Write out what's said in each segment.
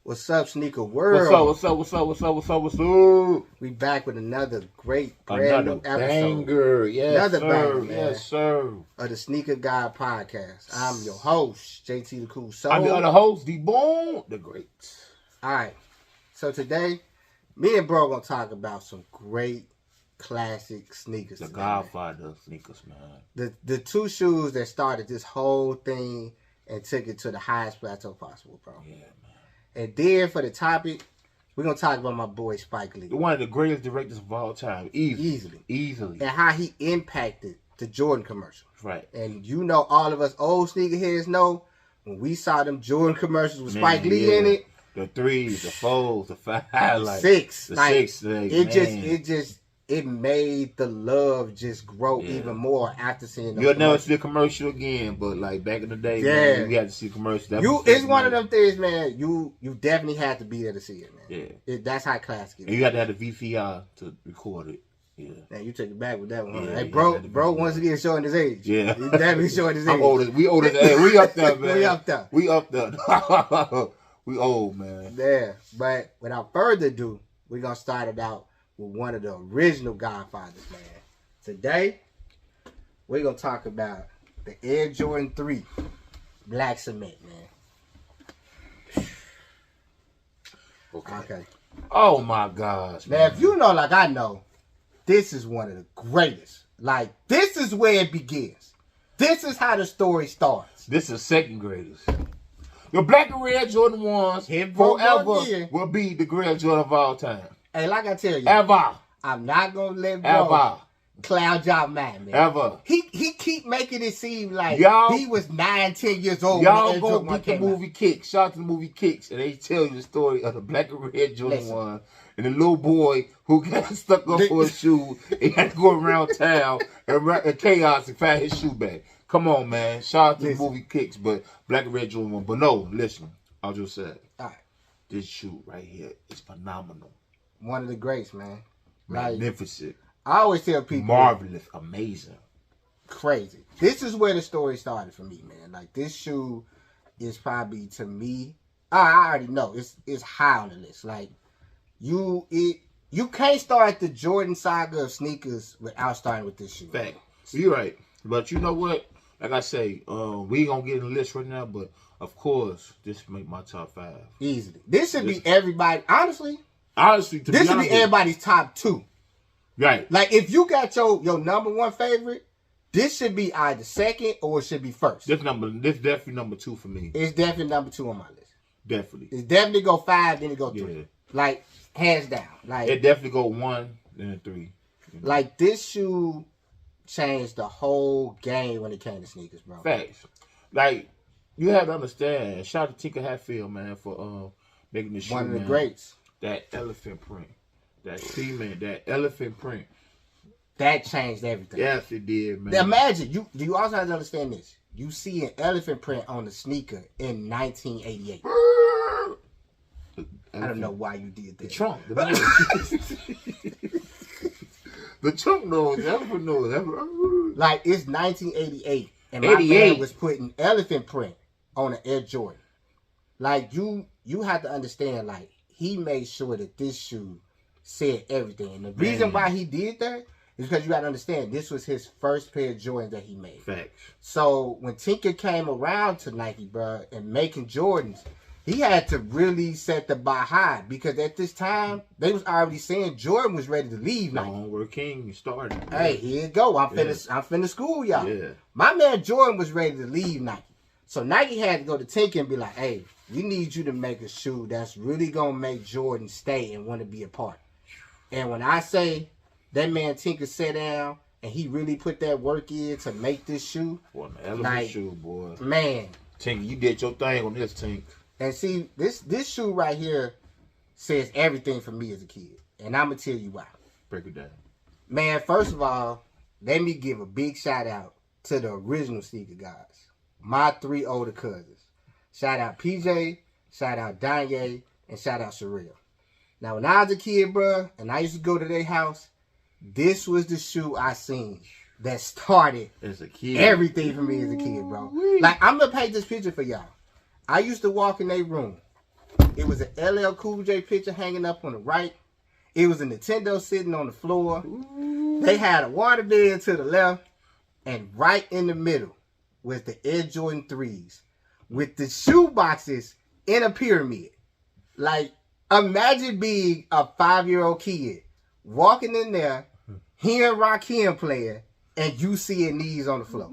What's up, sneaker world? What's up? We back with another great brand new episode. Banger, yes, another sir. banger, man. Yes, sir. Of the Sneaker Guy Podcast. I'm your host, JT the Cool Soul. I'm the other host, the Boom, the Great. All right. So today, me and bro gonna talk about some great classic sneakers. The Godfather of sneakers, man. The two shoes that started this whole thing and took it to the highest plateau possible, bro. Yeah, man. And then for the topic, we're going to talk about my boy Spike Lee. One of the greatest directors of all time. Easily. And how he impacted the Jordan commercials. Right. And you know, all of us old sneakerheads know, when we saw them Jordan commercials with Spike Lee in it. The 3s, the 4s, the 5, like 6. The like, 6. Like, it made the love just grow even more after seeing those. You'll never see a commercial again, but like back in the day, man, you had to see commercials. It's one of them things, man. You definitely had to be there to see it, man. Yeah, that's how classic it is. And you had to have the VCR to record it. Yeah, man, you took it back with that one. Yeah, hey, bro, once again showing his age. Yeah, he's definitely showing his age. We older. Hey, we up there, man. We up there. We old, man. Yeah, but without further ado, we're gonna start it out with one of the original Godfathers, man. Today, we're going to talk about the Air Jordan 3 Black Cement, man. Okay. Oh, my gosh, man. Now, if you know like I know, this is one of the greatest. Like, this is where it begins. This is how the story starts. This is second greatest. The black and red Jordan 1s forever will be the greatest Jordan of all time. Hey, like I tell you, I'm not gonna let bro cloud y'all mind, man. He keep making it seem like he was 9-10 years old. Y'all go get the movie Kicks. Shout out to the movie Kicks, and they tell you the story of the black and red Jordan 1 and the little boy who got stuck up for a shoe and had to go around town and chaos and find his shoe back. Come on, man. Shout out to the movie Kicks, but black and red Jordan 1. But no, listen, I'll just say, this shoe right here is phenomenal. One of the greats, man. Magnificent. I always tell people. Marvelous. Amazing. Crazy. This is where the story started for me, man. Like, this shoe is probably, to me, I already know, it's high on the list. Like, you can't start the Jordan saga of sneakers without starting with this shoe. Fact. You're right. But you know what? Like I say, we ain't going to get in the list right now, but of course, this make my top 5. Easily. This should be everybody, honestly, this should be everybody's top 2. Right. Like, if you got your number 1 favorite, this should be either second or it should be first. This definitely number 2 for me. It's definitely number 2 on my list. Definitely. It's definitely go 5, then it go 3. Yeah. Like, hands down. Like, it definitely go 1, then 3. You know? Like, this shoe changed the whole game when it came to sneakers, bro. Facts. Like, you have to understand. Shout out to Tinker Hatfield, man, for making this shoe. One of the greats. That elephant print. That cement, that elephant print. That changed everything. Yes, it did, man. Now imagine, you also have to understand this. You see an elephant print on the sneaker in 1988. I don't know why you did that. The trunk. The trunk nose. Elephant nose. Like, it's 1988. And my man was putting elephant print on an Air Jordan. Like, you have to understand, like, he made sure that this shoe said everything. And the reason why he did that is because you got to understand, this was his first pair of Jordans that he made. Facts. So when Tinker came around to Nike, bro, and making Jordans, he had to really set the bar high, because at this time, they was already saying Jordan was ready to leave Nike. We're king started. Hey, here you go. I'm finna school y'all. Yeah. My man Jordan was ready to leave Nike. So Nike had to go to Tinker and be like, hey, we need you to make a shoe that's really going to make Jordan stay and want to be a part. And when I say that man Tinker sat down and he really put that work in to make this shoe. Boy, an elephant shoe, boy. Man. Tinker, you did your thing on this, Tinker. And see, this shoe right here says everything for me as a kid. And I'm going to tell you why. Break it down. Man, first of all, let me give a big shout out to the original sneaker guys. My 3 older cousins. Shout out PJ, shout out Danye, and shout out Sherelle. Now, when I was a kid, bro, and I used to go to their house, this was the shoe I seen that started as a kid. Everything for me as a kid, bro. Like, I'm going to paint this picture for y'all. I used to walk in their room. It was an LL Cool J picture hanging up on the right. It was a Nintendo sitting on the floor. Ooh. They had a waterbed to the left. And right in the middle was the Air Jordan 3s with the shoe boxes in a pyramid. Like, imagine being a 5-year-old kid walking in there, hearing Rakim playing, and you seeing these on the floor.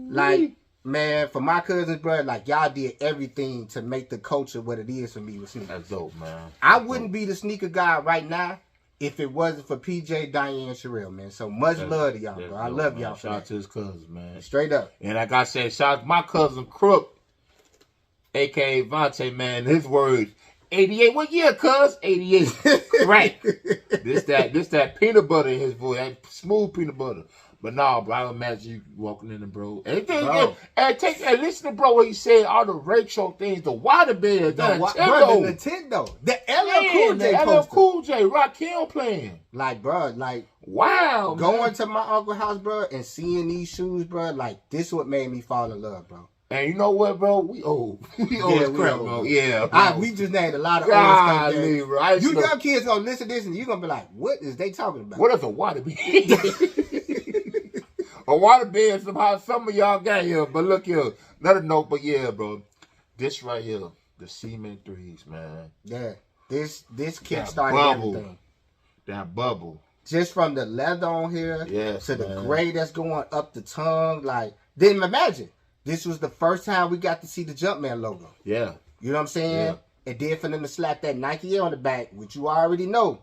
Like, man, for my cousins, bro, like, y'all did everything to make the culture what it is for me with sneakers. That's dope, man. I wouldn't be the sneaker guy right now if it wasn't for PJ, Diane, and Sherelle, man. So much love to y'all, bro. I love y'all. Shout out to his cousins, man. Straight up. And like I said, shout out to my cousin Crook, a.k.a. Vontae, man. His words, 88. What year, cuz? 88. Right. This that peanut butter in his voice. That smooth peanut butter. But nah, bro, I imagine you walking in there, bro. And listen to bro what he said, all the retro things, the water bed, the Nintendo. The LL Cool J, Rakim playing. Like, bro, like, wow. Going to my uncle's house, bro, and seeing these shoes, bro, like, this is what made me fall in love, bro. And you know what, bro? We old. We old as crap, bro. Yeah, bro. We just named a lot of old stuff. Bro. You young kids gonna listen to this and you're gonna be like, what is they talking about? What is a water bed? A water bed, somehow some of y'all got here. But look here, another note, but yeah, bro. This right here, the cement 3s, man. Yeah. This kickstarted everything. That bubble. Just from the leather on here to the man. gray that's going up the tongue. Like, didn't imagine. This was the first time we got to see the Jumpman logo. Yeah. You know what I'm saying? Yeah. And then for them to slap that Nike on the back, which you already know,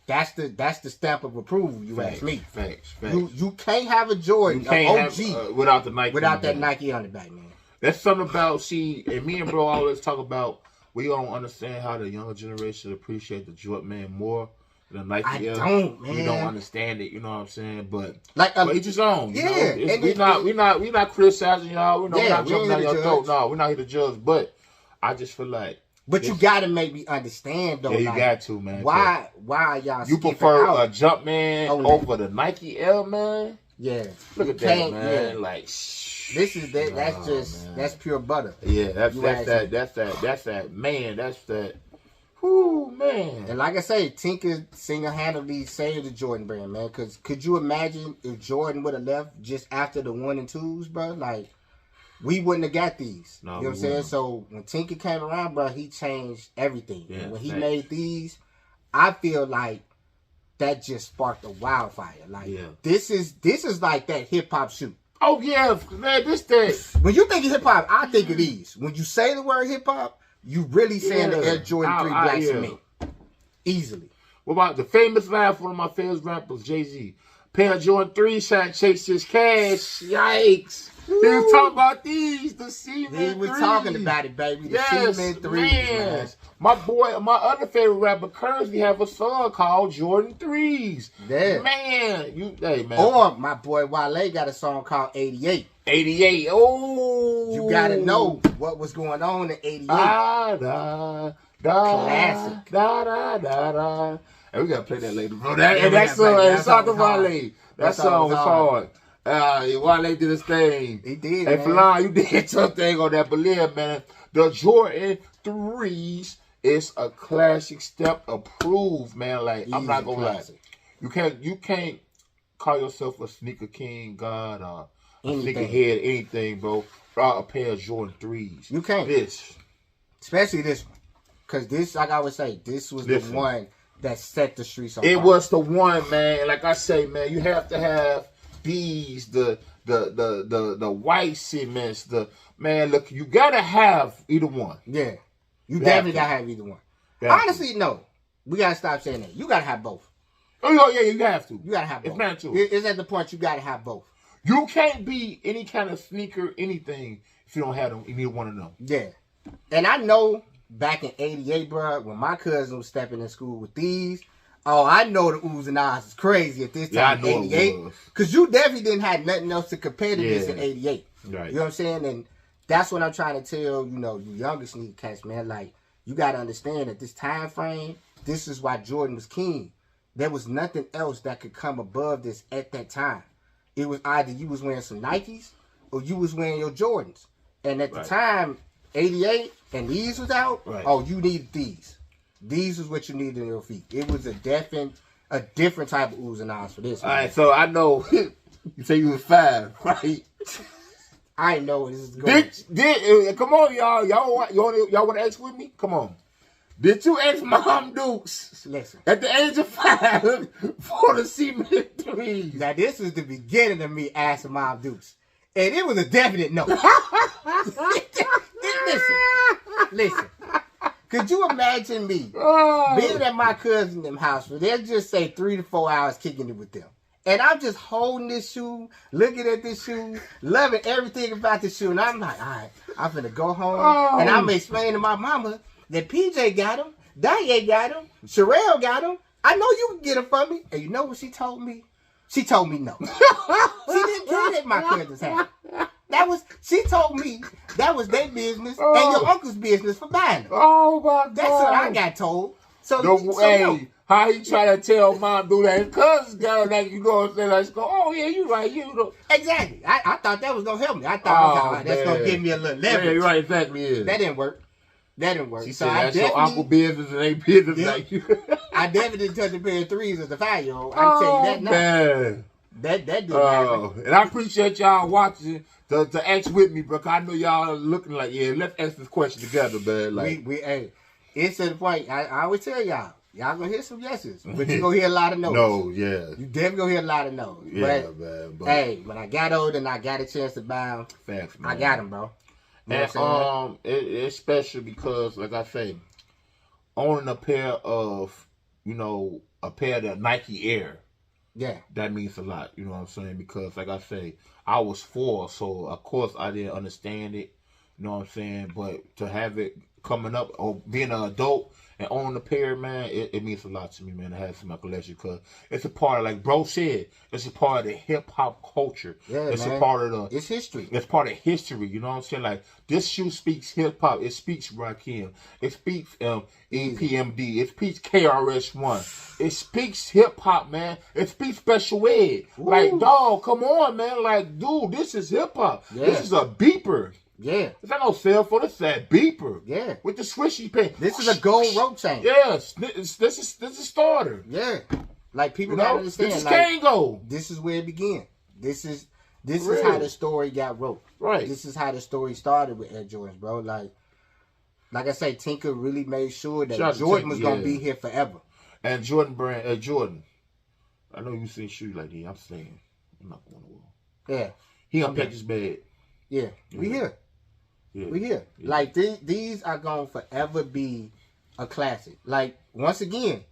that's the stamp of approval, ask me. Facts. You can't have a Jordan, an OG, without the Nike. Without that Nike on the back, man. That's something about, and me and bro always talk about, we don't understand how the younger generation appreciate the Jumpman more. The Nike I don't, man. We don't understand it, you know what I'm saying? But like each his own. You know? We not criticizing y'all. We're not jumping down your throat. No, we're not here to judge. But I just feel like. But you gotta make me understand though. Yeah, you got to, man. Why y'all? You prefer a Jumpman over the Nike L, man? Yeah. Look at that, man. Yeah. Like. This is that. That's pure butter. Yeah, that's that. Man, that's that. Whoo, man. And like I say, Tinker single-handedly saved the Jordan brand, man. Because could you imagine if Jordan would have left just after the 1 and 2s, bro? Like, we wouldn't have got these. No, you know what I'm saying? So when Tinker came around, bro, he changed everything. Yeah, and when he made these, I feel like that just sparked a wildfire. Like, this is like that hip-hop shoe. Oh, yeah, man, this thing. When you think of hip-hop, I think of these. When you say the word hip-hop, you really saying the Air Jordan 3 Black Cement. Easily. What about the famous line from one of my favorite rappers, Jay-Z? Pair of Jordan 3 shot chase his cash. Yikes. He was talking about these, the cement 3s. He was talking about it, baby. The cement 3s, man. My other favorite rapper currently have a song called Jordan 3s. Yeah. Man, man. Or my boy Wale got a song called 88. 88. Oh. You gotta know what was going on in 88. Classic. And we gotta play that later, bro. That song was hard. Wale did his thing. He did. And Falon, you did your thing on that. But yeah, man, the Jordan 3s is a classic step approved, man. Like, I'm not gonna lie. You can't call yourself a sneaker king, god, or a sneaker head, anything, bro. A pair of Jordan 3s. You can't. Especially this one. Because this, like I would say, this was the one that set the streets on fire. It was the one, man. Like I say, man, you have to have these, the white cements, look, you gotta have either one. Yeah. You definitely gotta have either one. Honestly, no. We gotta stop saying that. You gotta have both. Oh yeah, you have to. You gotta have both. It's not true. It's at the point you gotta have both. You can't be any kind of sneaker, anything, if you don't have them, either one of them. Yeah. And I know back in 88, bro, when my cousin was stepping in school with these, I know the oohs and ahs is crazy at this time in 88. Because you definitely didn't have nothing else to compare to this in 88. Right. You know what I'm saying? And that's what I'm trying to tell, you younger sneaker cats, man. Like, you got to understand that this time frame, this is why Jordan was king. There was nothing else that could come above this at that time. It was either you was wearing some Nikes or you was wearing your Jordans. And at the time, '88 and these was out, Right. oh, you needed these. These was what you needed in your feet. It was a different type of oohs and ahs for this. All right, so I know you say you was 5, right? I didn't know where this is going. Come on, y'all. Y'all want to ask with me? Come on. Did you ask Mom Dukes Listen. at the age of 5 for the cement threes? Now, this was the beginning of me asking Mom Dukes. And it was a definite no. Listen. Could you imagine me being at my cousin them house where they'll just say 3 to 4 hours kicking it with them? And I'm just holding this shoe, looking at this shoe, loving everything about this shoe. And I'm like, all right, I'm finna go home. And I'm explaining to my mama that PJ got him, Danye got him, Sherelle got him. I know you can get him for me. And you know what she told me? She told me no. She didn't get it my cousin's house. She told me that was their business and your uncle's business for buying them. Oh my God. That's what I got told. So no. How you try to tell Mom do that? His cousins got like, you know what I'm saying? Like, go, oh yeah, you right, you know. Exactly. I thought that was gonna help me. I thought that's gonna give me a little leverage. Yeah, right, exactly. Yeah. That didn't work. She said that's your uncle business and ain't business like you. I definitely didn't touch a pair of threes as a 5-year-old. I can tell you that now. Man. That didn't happen. And I appreciate y'all watching to ask with me, bro. I know y'all are looking like, yeah, let's ask this question together, man. Like hey, it's to the point. I always tell y'all gonna hear some yeses, but you gonna hear a lot of no's. No, yeah. You definitely gonna hear a lot of no's. Yeah, but, man. Hey, when I got older and I got a chance to buy them, facts, man. I got them, bro. You know it's special because, like I say, owning a pair of the Nike Air, yeah, that means a lot. You know what I'm saying? Because, like I say, I was 4, so of course I didn't understand it. You know what I'm saying? But to have it coming up or being an adult and owning a pair, man, it means a lot to me, man, to have some in my collection because it's a part of, like bro said, it's a part of the hip hop culture. Yeah, it's man. a part of it's history. It's part of history. You know what I'm saying? Like this shoe speaks hip hop. It speaks Rakim. It speaks EPMD. It speaks KRS-One. It speaks hip hop, man. It speaks special ed. Ooh. Like dog, come on, man. Like dude, this is hip hop. Yeah. This is a beeper. Yeah. It's not no cell phone. It's that beeper. Yeah. With the swishy pen. This is a gold rope chain. Yes. This is a starter. Yeah. Like people gotta understand. This is like, Kango. This is where it began. This is how the story got wrote. Right. This is how the story started with Air Jordans, bro. Like I say, Tinker really made sure that Jordan was gonna be here forever. And Jordan brand, Jordan. I know you seen shoes like these. I'm saying, I'm not going to war. Yeah. He unpacked his bag. Yeah. We here. Yeah. We here. Yeah. Like these are gonna forever be a classic. Like once again,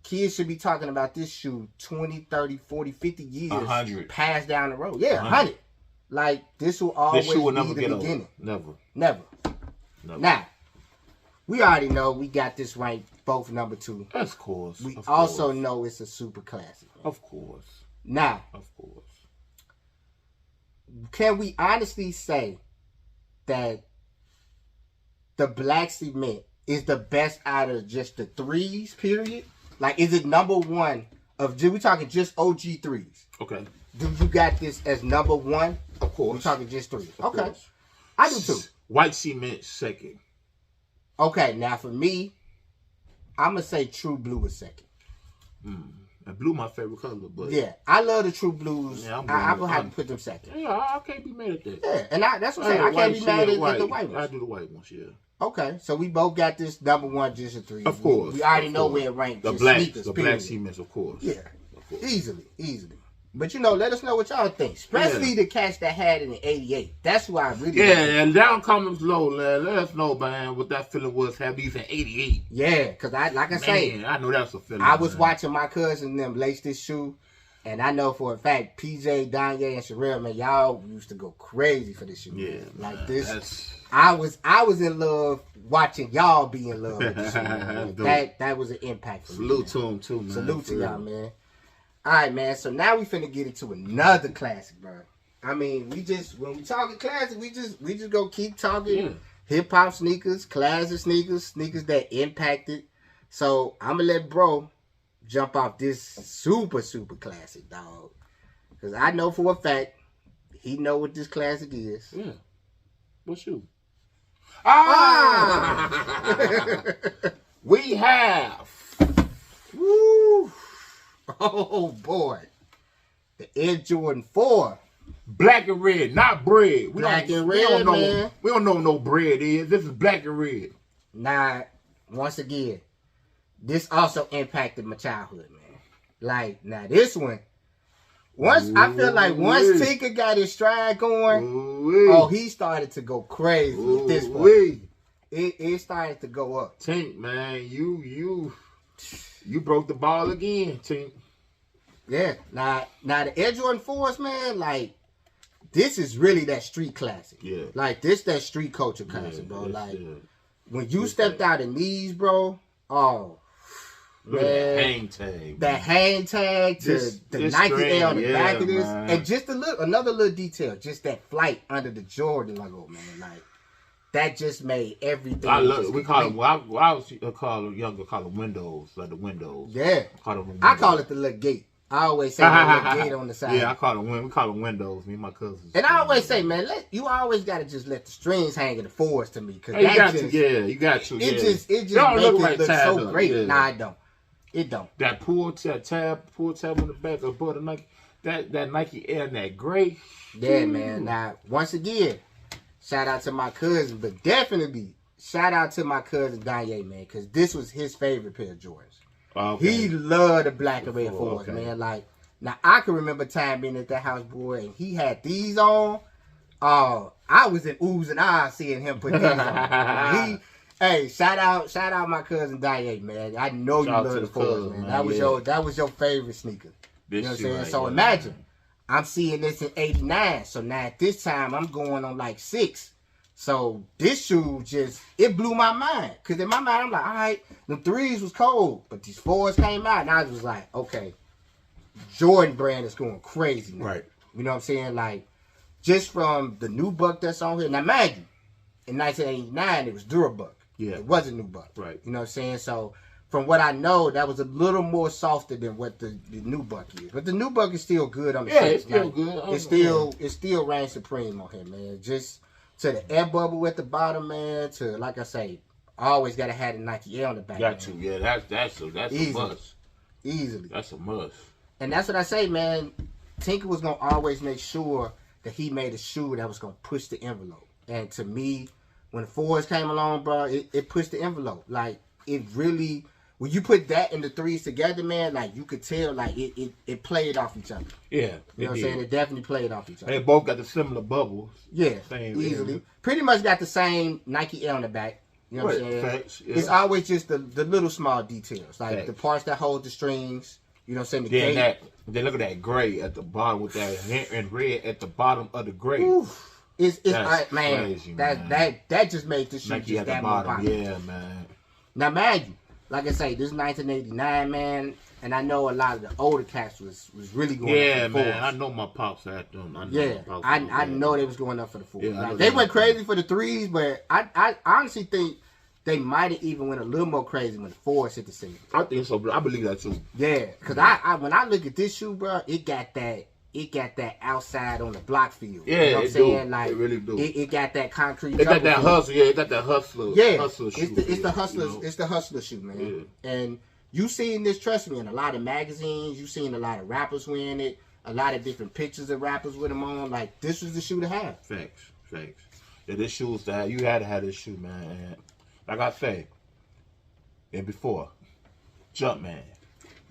kids should be talking about this shoe 20, 30, 40, 50 years 100 passed down the road. Yeah, 100. Like this will always be never the beginning. Old. Never. Now, we already know we got this ranked both number 2. Of course. We also know it's a super classic. Man. Of course. Now, can we honestly say that the black cement is the best out of just the 3s, period? Like, is it number 1 of, we talking just OG 3s? Okay. Do you got this as number 1? Of course. We're talking just 3s. Of course. I do too. White cement second. Okay, now for me, I'm going to say True Blue is second. And blue my favorite color, but yeah, I love the True Blues. Yeah, I'm gonna have to put them second. Yeah, I can't be mad at that. Yeah, and that's what I'm saying. I can't be mad at the white ones. I do the white ones, yeah. Okay, so we both got this number 1 just a 3. Of course. We already know where it ranked. The black cements, of course. Yeah, easily. But let us know what y'all think, especially the cats that had it in '88. That's why I really. Yeah, and down comments below, let us know, man, what that feeling was. Have these in '88. Yeah, because I know that's a feeling. I was watching my cousin them lace this shoe, and I know for a fact PJ, Danye, and Sherelle, man, y'all used to go crazy for this shoe. Yeah, like this. I was in love watching y'all be in love with this shoe. Man. that was an impact for me. Salute to them too, man. Salute to y'all, man. All right, man. So now we finna get into another classic, bro. I mean, when we talking classic, we just go keep talking hip hop sneakers, classic sneakers that impacted. So I'm gonna let bro jump off this super classic, dog, because I know for a fact he know what this classic is. Yeah. What shoe? We have. Woo. Oh boy, the Air Jordan 4. Black and red, not bread. Black and red, man. We don't know what no bread is. This is black and red. Now, once again, this also impacted my childhood, man. Like, now this one, I feel like once Tinker got his stride going, he started to go crazy at this point. It started to go up. Tink, man, you broke the ball again, Tink. Yeah. Now the Air Jordan 4s, man, like, this is really that street classic. Yeah. Like, this that street culture classic, bro. Like, when you stepped out in these, bro, man. That hang tag. That hang tag to the Nike Air on the back of this. Man. And just another little detail, just that flight under the Jordan logo, man. Like, that just made everything. I love it. We call them, I was younger, call them windows, like the windows. Yeah. I call it the little gate. I always say the little gate on the side. Yeah, we call them windows, me and my cousins. And I always say, man, you always got to just let the strings hang in the fours to me. Cause you got to. It just makes it look so great. Yeah. Nah, it don't. It don't. That pull tab on the back of the Nike, that Nike Air and that gray. Yeah, man. Now, once again, shout out to my cousin, but definitely shout out to my cousin Danye, man, because this was his favorite pair of Jordans. Okay. He loved the black and red 4s, man. Like, now I can remember time being at that house, boy, and he had these on. I was in oohs and ahs seeing him put these on. Hey, shout out my cousin Danye, man. I know you love the 4s, man. That was your favorite sneaker. You know what I'm saying? Right, so imagine, I'm seeing this in '89. So now at this time, I'm going on like 6. So this shoe it blew my mind. Because in my mind, I'm like, all right, the 3s was cold. But these 4s came out, and I was like, okay, Jordan brand is going crazy now. Right. You know what I'm saying? Like, just from the new buck that's on here. Now, imagine, in 1989, it was Durabuck. Yeah. It wasn't new buck. Right. You know what I'm saying? So, from what I know, that was a little more softer than what the new buck is. But the new buck is still good on the it's still good. It still reigns supreme on here, man. Just to the air bubble at the bottom, man. To, like I say, always got to have the Nike Air on the back. Got to, yeah. That's a must. Easily. That's a must. And that's what I say, man. Tinker was going to always make sure that he made a shoe that was going to push the envelope. And to me, when the 4s came along, bro, it pushed the envelope. Like, it really, when you put that and the 3s together, man, like, you could tell, like, it played off each other. Yeah. You know what I'm saying? It definitely played off each other. They both got the similar bubbles. Yeah, easily. Pretty much got the same Nike Air on the back. You know what I'm saying? Facts, yeah. It's always just the little small details. Like, the parts that hold the strings, you know what I'm saying? Then look at that gray at the bottom with that and red at the bottom of the gray. Oof. It's man. Crazy, man. That just made this shoe just that more popular. Yeah, man. Now, imagine, like I say, this is 1989, man, and I know a lot of the older cats was really going up for the 4s. Man. I know my pops had them. I know they was going up for the 4s. Yeah, like, they went crazy for the 3s, but I honestly think they might have even went a little more crazy when the 4s hit the scene. I think so, but I believe that too. Yeah, because I when I look at this shoe, bro, it got that outside on the block feel. Yeah, you know what I'm saying? Like, it really do. It got that concrete. It got that hustle. Yeah, it got that hustler. Yeah, hustler shoe. It's the hustler. You know? It's the hustler shoe, man. Yeah. And you seen this, trust me, in a lot of magazines. You seen a lot of rappers wearing it. A lot of different pictures of rappers with them on. Like, this was the shoe to have. Facts. Yeah, this shoe was to have. You had to have this shoe, man. And like I say, and before, Jumpman.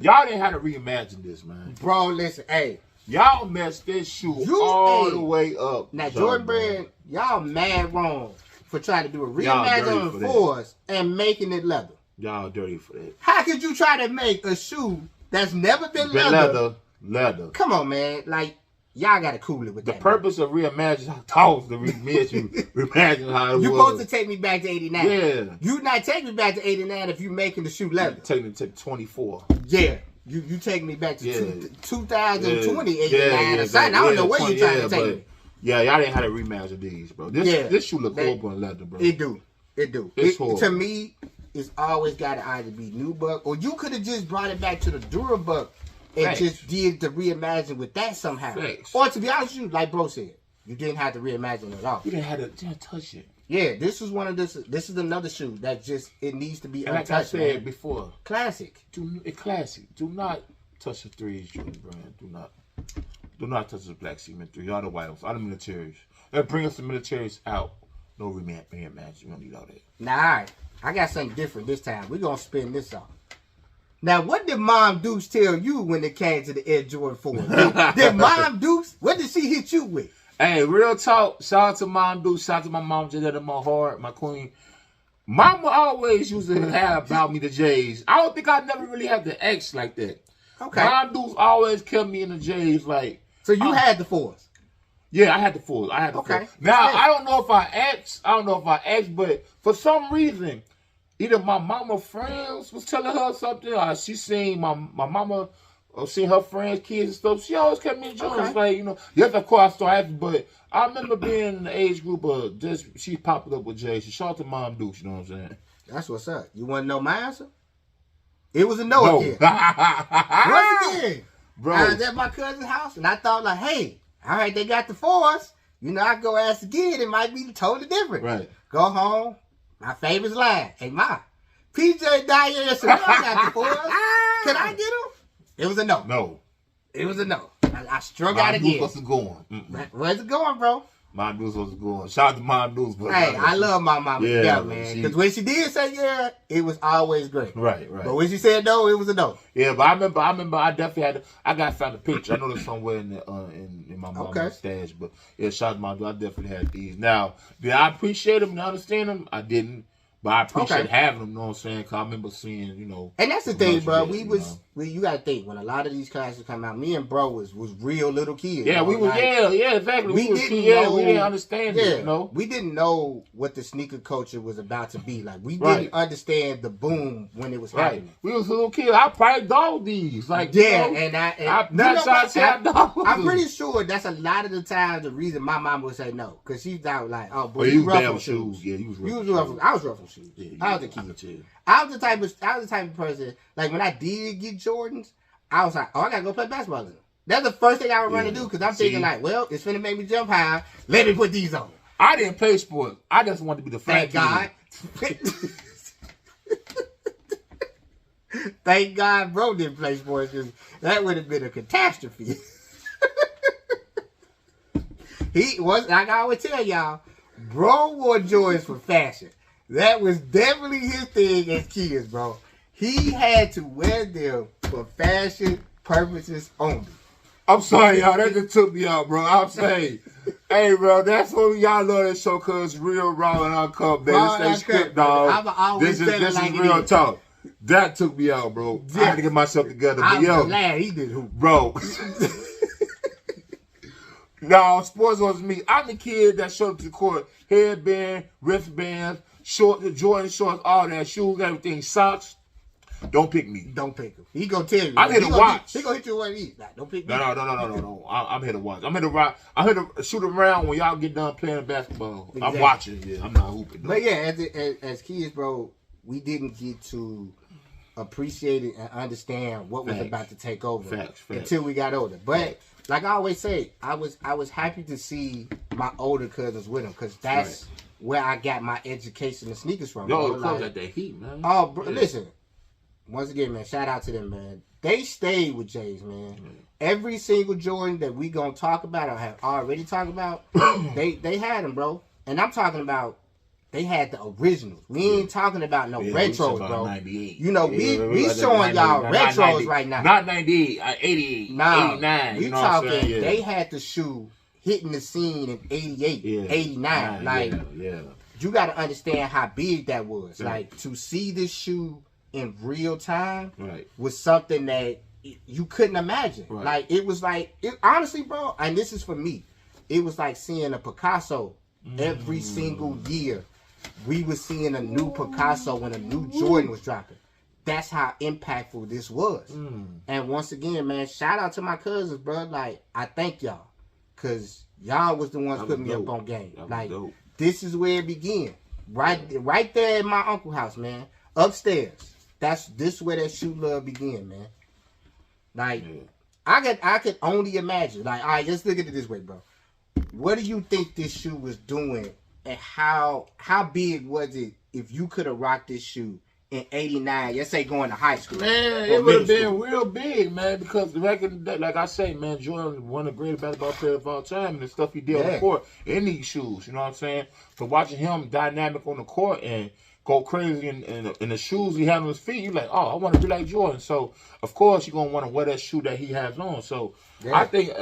Y'all didn't have to reimagine this, man. Bro, listen, hey. Y'all messed this shoe all the way up. Now, Jordan Brand, y'all mad wrong for trying to do a reimagine on the 4s and making it leather. Y'all dirty for that. How could you try to make a shoe that's never been leather? Leather. Come on, man. Like, y'all got to cool it with that. The purpose of reimagine, I thought to reimagine how it was. You supposed to take me back to 89. Yeah. You not take me back to 89 if you making the shoe leather. Take me to 24. Yeah. You take me back to 2020, 89 or something. I don't know where you trying to take me. Yeah, y'all didn't have to reimagine these, bro. This shoe look horrible in leather, bro. It do. It's horrible. To me, it's always got to either be new buck, or you could have just brought it back to the Durabuck and just did the reimagine with that somehow. Or to be honest with you, like bro said, you didn't have to reimagine it at all. You didn't have to touch it. Yeah, this is one of this. This is another shoe that just it needs to be and untouched. Like I said man. before, Classic. Classic. Do not touch the 3s, Jordan brand. Do not touch the black cement 3. All the white ones, all the militaries. Let's bring us the militaries out. No rematch. We don't need all that. Now, all right. I got something different this time. We're going to spin this off. Now, what did Mom Dukes tell you when it came to the Air Jordan 4? Did Mom Dukes, what did she hit you with? Hey, real talk. Shout out to Mom Dukes. Shout out to my mom, just had in my heart, my queen. Mama always used to have about me the J's. I don't think I never really had the X like that. Okay. Mom Dukes always kept me in the J's. Like, so you had the 4s? Yeah, I had the 4s. Okay. 4s. Now, I don't know if I asked, but for some reason, either my mama friends was telling her something, or she seen my mama, or seen her friends, kids and stuff. She always kept me in Jones. Like, yes, of course I started asking, but I remember being in the age group of just, she popped up with Jay. She shout out to Mom Dukes, you know what I'm saying? That's what's up. You want to know my answer? It was a no again. Once again, bro. I was at my cousin's house, and I thought, like, hey, all right, they got the 4s. I go ask again, it might be totally different. Right. Go home. My favorite line. Hey, Ma, PJ Diane said, I got the 4s. Can I get them? It was a no. No. It was a no. I struck out again. What's it going? Where's it going, bro? Mom Dukes was going. Shout out to Mom Dukes. Hey, I love my mama. Yeah, man. Because when she did say yeah, it was always great. Right. But when she said no, it was a no. Yeah, but I remember I definitely I got found a picture. I know there's somewhere in my mom's stash. But yeah, shout out to Mom Dukes. I definitely had these. Now, did I appreciate them and understand them? I didn't. But I appreciate having them, you know what I'm saying? Because I remember seeing, And that's the thing, bro. You got to think, when a lot of these classes come out, me and bro was real little kids. Yeah, we was, like, exactly. We didn't understand it, We didn't know what the sneaker culture was about to be. Like, we didn't understand the boom when it was happening. We was little kids. I probably dogged these. Like, and I'm pretty pretty sure that's a lot of the time the reason my mom would say no. Because she thought, like, oh, boy, you rough was on shoes. Yeah, you was rough. You was rough on shoes. I was rough on shoes. Yeah, I was a kid. I was the type of person, like, when I did get Jordans, I was like, oh, I gotta go play basketball in them. That's the first thing I would run to do, because I'm thinking, like, well, it's finna make me jump high. Let me put these on. I didn't play sports. I just wanted to be the fat God. Thank God bro didn't play sports, because that would have been a catastrophe. He was, like I always tell y'all, bro wore Jordans for fashion. That was definitely his thing as kids, bro. He had to wear them for fashion purposes only. I'm sorry, y'all. That just took me out, bro. I'm saying, hey, bro, that's what y'all love this show, because real, raw, and uncut, man. This ain't script, dog. This is real talk. That took me out, bro. I had to get myself together. But I'm glad he did hoop. Bro. No, sports wasn't me. I'm the kid that showed up to the court. Headband, wristbands, Jordan shorts, all that, shoes, everything, socks. Don't pick me. Don't pick him. He gonna tell you. I'm here to watch. He gonna hit you one of these. Like, don't pick me. No. I'm here to watch. I'm here to rock. I'm here to shoot around when y'all get done playing basketball. Exactly. I'm watching. Yeah, I'm not hooping. No. But yeah, as kids, bro, we didn't get to appreciate it and understand what was about to take over until we got older. But like I always say, I was happy to see my older cousins with them, because that's where I got my education in sneakers from. Yo, the got that heat, man. Oh, bro, listen. Once again, man, shout out to them, man. They stayed with Jays, man. Every single Jordan that we gonna talk about or have already talked about, they had them, bro. And I'm talking about they had the originals. We ain't talking about no retros, bro. 98. We showing y'all retros right now. Not 98, 88, 89. We talking, they had the shoe hitting the scene in 88, 89. You got to understand how big that was. Like, to see this shoe in real time was something that you couldn't imagine. Like, it was like, honestly, bro, and this is for me, it was like seeing a Picasso every single year. We were seeing a new Picasso when a new Jordan was dropping. That's how impactful this was. And once again, man, shout out to my cousins, bro. Like, I thank y'all, because y'all was the ones putting me up on game. Like, this is where it began. Right there at my uncle's house, man. Upstairs. This where that shoe love began, man. Like, I could only imagine. Like, all right, let's look at it this way, bro. What do you think this shoe was doing and how big was it if you could have rocked this shoe in '89? Let's say going to high school. Man, it would have been real big, man. Because back in the day, like I say, man, Jordan one of the greatest basketball players of all time, and the stuff he did on the court in these shoes. You know what I'm saying? So watching him dynamic on the court and go crazy in the shoes he had on his feet, you're like, oh, I want to be like Jordan. So, of course, you're going to want to wear that shoe that he has on. So, I think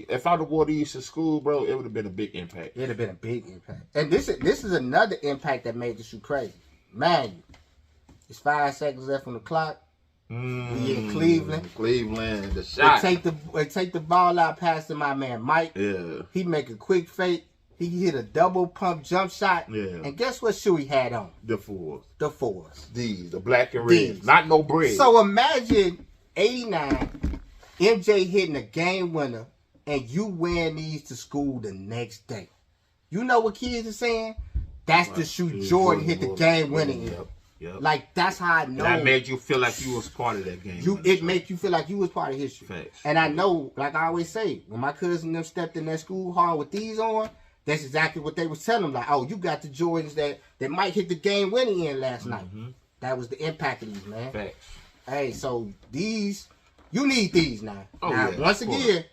if I'd have wore these to school, bro, it would have been a big impact. It would have been a big impact. And this is another impact that made the shoe crazy. Man, it's 5 seconds left on the clock. We in Cleveland. Cleveland, the shot. They take the ball out past to my man Mike. Yeah. He make a quick fake. He hit a double pump jump shot. Yeah. And guess what shoe he had on? The fours. The fours. These, the black and red. Not no bread. So imagine 89, MJ hitting a game winner, and you wearing these to school the next day. You know what kids are saying? That's the shoe Jordan hit the game winner in. Yep. Like, that's how I know. That made you feel like you was part of that game. It made you feel like you was part of history. Facts. And I know, like I always say, when my cousin them stepped in that school hall with these on, that's exactly what they was telling them. Like, oh, you got the Jordans that might hit the game winning in last night. That was the impact of these, man. Facts. Hey, so these, you need these now. Oh, now, yeah, once again,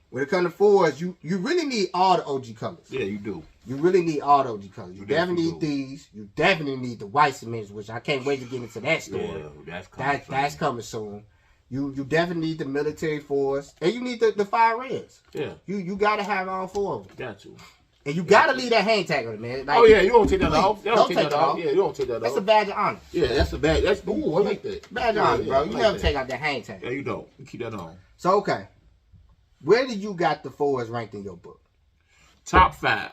when it comes to fours, you really need all the OG colors. Yeah, you do. You really need all the OG colors. You definitely need do. these. You definitely need the white cements, which I can't wait to get into that story. Yeah, that's coming soon. You definitely need the military fours, and you need the 5 reds. Yeah. You gotta have all 4 of them. Got to. And you gotta leave that hang tag on it, man. Like, oh yeah, you don't take that off. Don't take that off. Yeah, you don't take that off. That's a badge of honor. Yeah, that's a badge. That's ooh, I like that. Badge of honor, bro. You never take out that hang tag. Yeah, you don't. You keep that on. So okay, where did you got the fours ranked in your book? Top 5.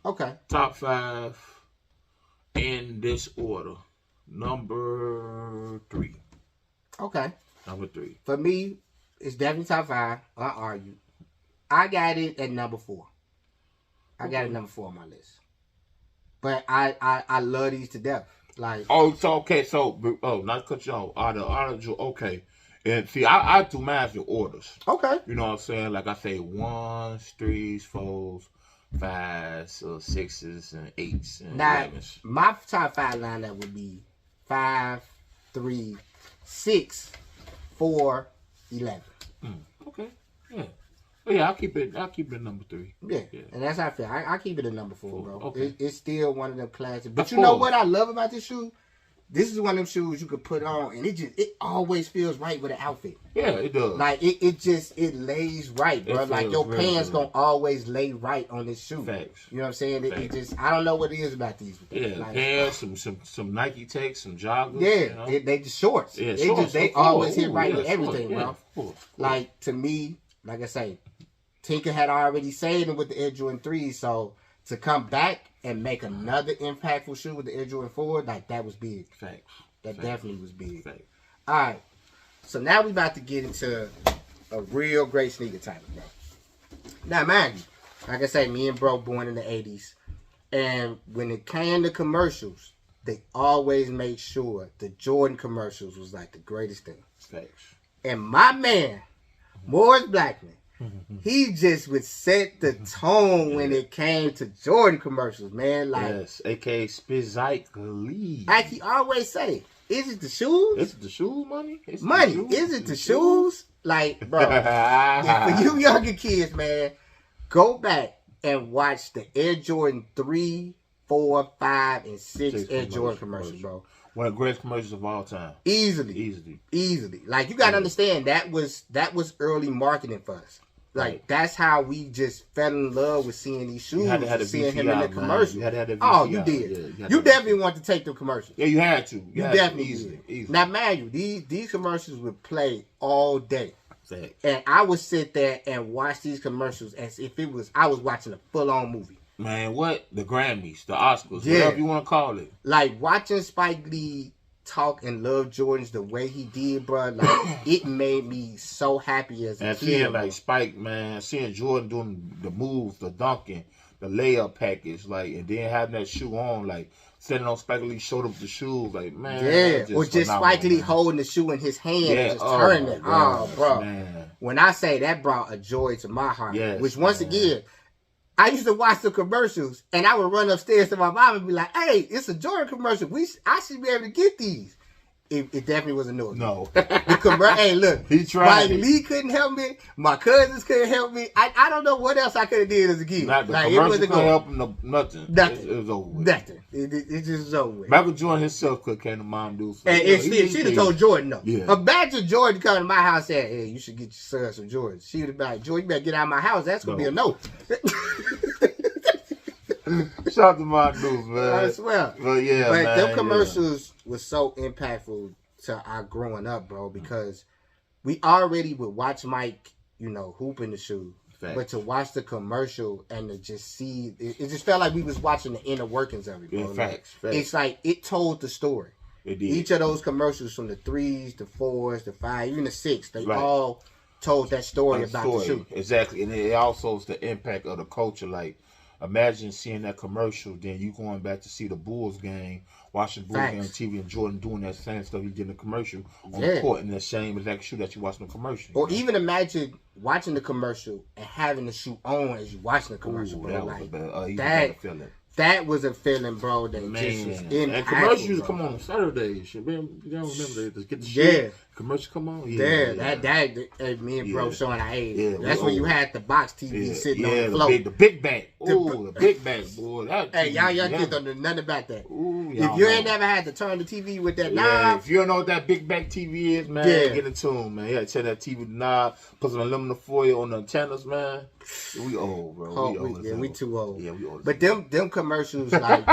Okay. Top 5 in this order. Number 3. Okay. Number 3. For me, it's definitely top 5. I argue. I got it at number 4. I got it number 4 on my list. But I love these to death. Like, oh, so okay, so not to cut you off. Okay. And see, I do mine in orders. Okay. You know what I'm saying? Like I say 1s, 3s, 4s, 5s, 6s, and 8s, and 11s. My top 5 lineup would be 5, 3, 6, 4, 11. Okay. Yeah. Oh, yeah, I'll keep it at number 3. Yeah. And that's how I feel. I keep it at number 4, bro. Okay. It's still one of them classics. But you know what I love about this shoe? This is one of them shoes you could put on, and it always feels right with an outfit. Yeah, it does. Like it lays right, bro. Like your pants gonna always lay right on this shoe. Facts. You know what I'm saying? It just, I don't know what it is about these. Yeah, like, pants, some Nike Techs, some joggers. Yeah, you know? They just shorts. Yeah, they always hit right with everything, bro. Yeah, of course. Like, to me, like I say, Tinker had already saved him with the Air Jordan 3, so to come back and make another impactful shoe with the Air Jordan 4, like, that was big. Facts. That definitely was big. Facts. All right, so now we about to get into a real great sneaker topic, bro. Now, mind you, like I say, me and bro born in the 80s, and when it came to commercials, they always made sure the Jordan commercials was like the greatest thing. Facts. And my man, Morris Blackman, he just would set the tone when it came to Jordan commercials, man. Like, yes, a.k.a. Spizikely. Like he always say, is it the shoes? Is it the shoes, money? Money. Is it the shoes? Like, bro, for you younger kids, man, go back and watch the Air Jordan 3, 4, 5, and 6 Air Jordan commercials, bro. One of the greatest commercials of all time. Easily. Like, you gotta understand, that was early marketing for us. Like, that's how we just fell in love with seeing these shoes, seeing him in the commercial. You had to have that oh, you did. Yeah, you definitely want to take the commercials. Yeah, you had to. You definitely did. Now, man, these commercials would play all day. Exactly. And I would sit there and watch these commercials as if I was watching a full-on movie. Man, what? The Grammys, the Oscars, whatever you want to call it. Like, watching Spike Lee talk and love Jordans the way he did, bro, like, it made me so happy as a kid. And seeing, like, Spike, man, seeing Jordan doing the moves, the dunking, the layup package, like, and then having that shoe on, like, standing on Spike Lee showed up the shoes, like, man. Yeah, or just Spike Lee holding the shoe in his hand and just turning it. Oh, bro. Man. When I say that brought a joy to my heart, which once again, I used to watch the commercials, and I would run upstairs to my mom and be like, "Hey, it's a Jordan commercial. I should be able to get these." It definitely wasn't no. No. Hey, look, He tried. Mike Lee couldn't help me. My cousins couldn't help me. I don't know what else I could have did as a kid. Not the like it commercial wasn't couldn't going. help him. Nothing. Nothing. It was over with. Nothing. It just was over with. Michael Jordan himself could came to mom do something. And she'd have told Jordan no. Yeah. Imagine Jordan coming to my house and saying, "Hey, you should get your son some Jordans." She'd have been like, "Jordan, you better get out of my house. That's gonna be a no." Shout out to my dudes, man. I swear. But yeah, but man, them commercials was so impactful to our growing up, bro, because we already would watch Mike, hoop in the shoe. Facts. But to watch the commercial and to just see, it just felt like we was watching the inner workings of it, bro. Yeah, facts. It's like it told the story. It did. Each of those commercials, from the 3s, the 4s, the 5, even the 6, they Right. all told that story about the shoe. Exactly. And it also is the impact of the culture. Like, imagine seeing that commercial, then you going back to see the Bulls game, watching Bulls game on TV, and Jordan doing that same stuff he did in the commercial on the court in the same exact shoe that you watched in the commercial. Or even imagine watching the commercial and having the shoe on as you watching the commercial, bro. That like, was a better feeling. That was a feeling, bro, that just was impactful. And commercials used to bro. come on Saturdays. You don't remember that? Get the shoe. Yeah. Commercial come on? That me and bro showing our age. Yeah, that's when you had the box TV sitting on the floor. The big back. Ooh, the big back, boy. Hey, y'all kids don't know nothing about that. Ooh, if you ain't never had to turn the TV with that knob. If you don't know what that big back TV is, man, get in tune, man. You gotta turn that TV with the knob, put some aluminum foil on the antennas, man. We old, bro. We too old. Yeah, we old. But them commercials, like,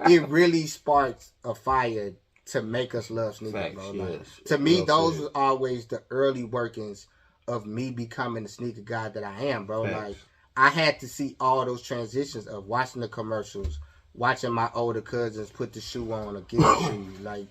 it really sparked a fire to make us love sneakers, bro. Like, to me, those was always the early workings of me becoming the sneaker guy that I am, bro. Facts. Like, I had to see all those transitions of watching the commercials, watching my older cousins put the shoe on or get the shoe. Like,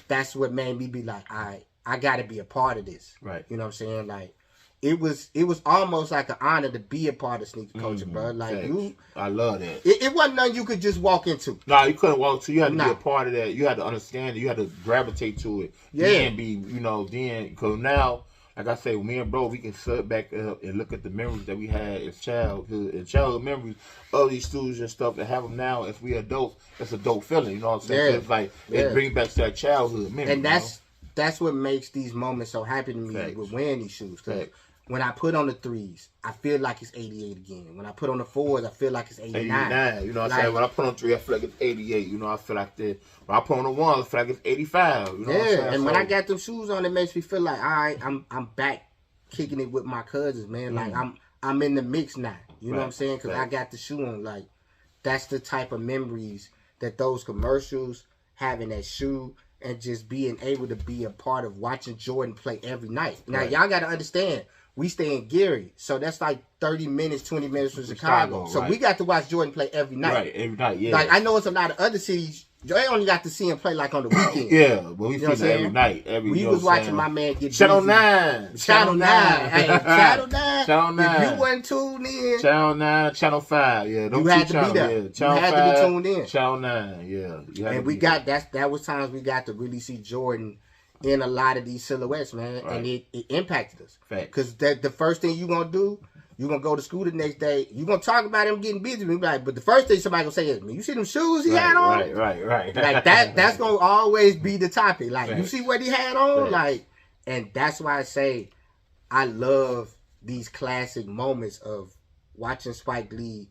that's what made me be like, I got to be a part of this. Right. You know what I'm saying? Like, it was almost like an honor to be a part of sneaker culture, bro. Like, I love that. It wasn't nothing you could just walk into. No, you couldn't walk to. You had to be a part of that. You had to understand it. You had to gravitate to it. Yeah. Then because now, like I say, me and bro, we can sit back up and look at the memories that we had as childhood memories of these students and stuff, and have them now as we adults. It's a dope feeling, you know what I'm saying? Yeah. So it's like, it brings back to that childhood memory. And that's what makes these moments so happy to me with wearing these shoes. Cause when I put on the 3s, I feel like it's 88 again. When I put on the 4s, I feel like it's 89. 89, you know what I'm saying? When I put on 3, I feel like it's 88. You know, I feel like that. When I put on the 1, I feel like it's 85. You know what I'm saying? And when I got them shoes on, it makes me feel like, all right, I'm back kicking it with my cousins, man. Like, I'm in the mix now. You know what I'm saying? Because I got the shoe on. Like, that's the type of memories that those commercials, having that shoe, and just being able to be a part of watching Jordan play every night. Now, y'all got to understand, we stay in Gary, so that's like 30 minutes, 20 minutes from Chicago. So we got to watch Jordan play every night. Right, every night, yeah. Like, I know it's a lot of other cities, they only got to see him play like on the weekend. Yeah, but we see every night. We was watching my man get Channel busy. 9. Channel 9. Hey, Channel 9. Channel 9. If you wasn't tuned in. Channel 9, Channel 5. Yeah, you had to be there. Yeah. Channel you had 5, to be tuned in. Channel 9, yeah. And we got, that was times we got to really see Jordan in a lot of these silhouettes, man. Right. And it impacted us. Because the first thing you going to do, you're going to go to school the next day. You're going to talk about him getting busy. Like, but the first thing somebody going to say is, man, you see them shoes he had on? Right. Like, that's going to always be the topic. Like, you see what he had on? Like, and that's why I say I love these classic moments of watching Spike Lee,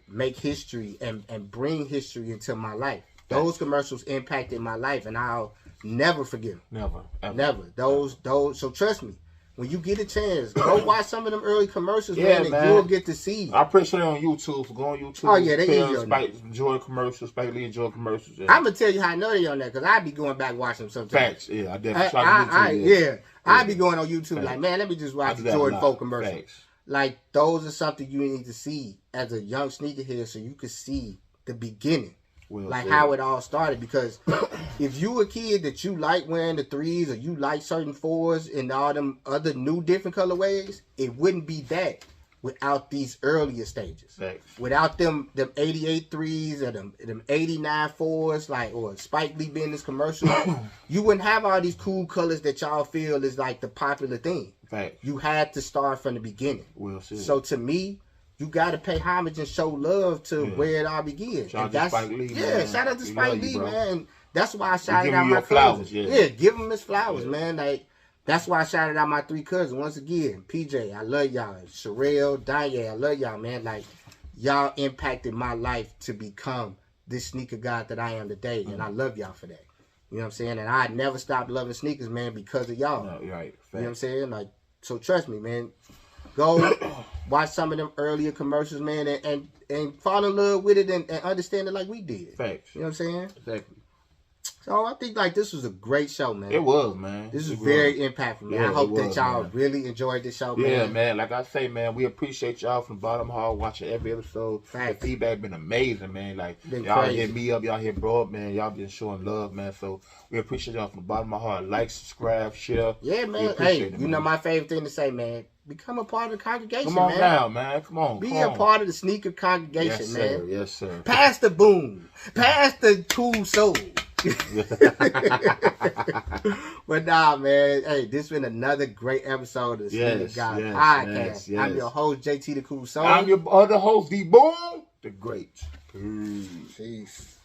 make history and bring history into my life. Those commercials impacted my life, and I'll never forget them. Never. Those. So trust me, when you get a chance, go watch some of them early commercials, man, and you'll get to see. I appreciate it on YouTube. So go on YouTube. Oh yeah, they easy on that. Enjoy commercials, Spike Lee enjoy commercials. Yeah. I'm gonna tell you how I know they on that because I be going back watching them sometimes. Facts. Yeah, I definitely try to YouTube. I be going on YouTube like, man, let me just watch the Jordan 4 commercial. Facts. Like, those are something you need to see as a young sneakerhead, so you can see the beginning. How it all started, because if you a kid that you like wearing the 3s or you like certain 4s and all them other new different colorways, it wouldn't be that without these earlier stages. Without them 88 3s or them 89 4s, like, or Spike Lee being this commercial, you wouldn't have all these cool colors that y'all feel is like the popular thing. You had to start from the beginning. So to me, you got to pay homage and show love to where it all began. Shout out to Spike Lee, man. Shout out to We Spike love you, Lee, bro. man. That's why I shouted out your my flowers, cousins. yeah. Give him his flowers, man. Like, that's why I shouted out my 3 cousins. Once again, PJ, I love y'all. Sherelle, Danye, I love y'all, man. Like, y'all impacted my life to become this sneaker god that I am today, and I love y'all for that. You know what I'm saying? And I never stopped loving sneakers, man, because of y'all. No, right. You know what I'm saying? Like, so trust me, man. Go watch some of them earlier commercials, man, and fall in love with it and understand it like we did. Facts. You know what I'm saying? Exactly. So I think like this was a great show, man. It was, man. This is very impactful, man. Yeah, I hope that was, y'all man. really enjoyed this show, man. Yeah, man. Like I say, man, we appreciate y'all from the bottom of our heart watching every episode. Facts. The feedback been amazing, man. Like Been y'all crazy. hit me up, y'all hit bro up, man. Y'all been showing love, man. So we appreciate y'all from the bottom of our heart. Like, subscribe, share. Yeah, We man. appreciate Hey, it, you know man. my favorite thing to say, man. Become a part of the congregation, Come on man. down, man. Come on. Be come a on. part of the sneaker congregation, Yes, man. sir. Yes, sir. Pass the boom. Pass the cool soul. But nah, man. Hey, this been another great episode of the Sneaker God Podcast. yes. I'm your host, JT the Cool Soul. I'm your other host, D Boom, the Great. Peace.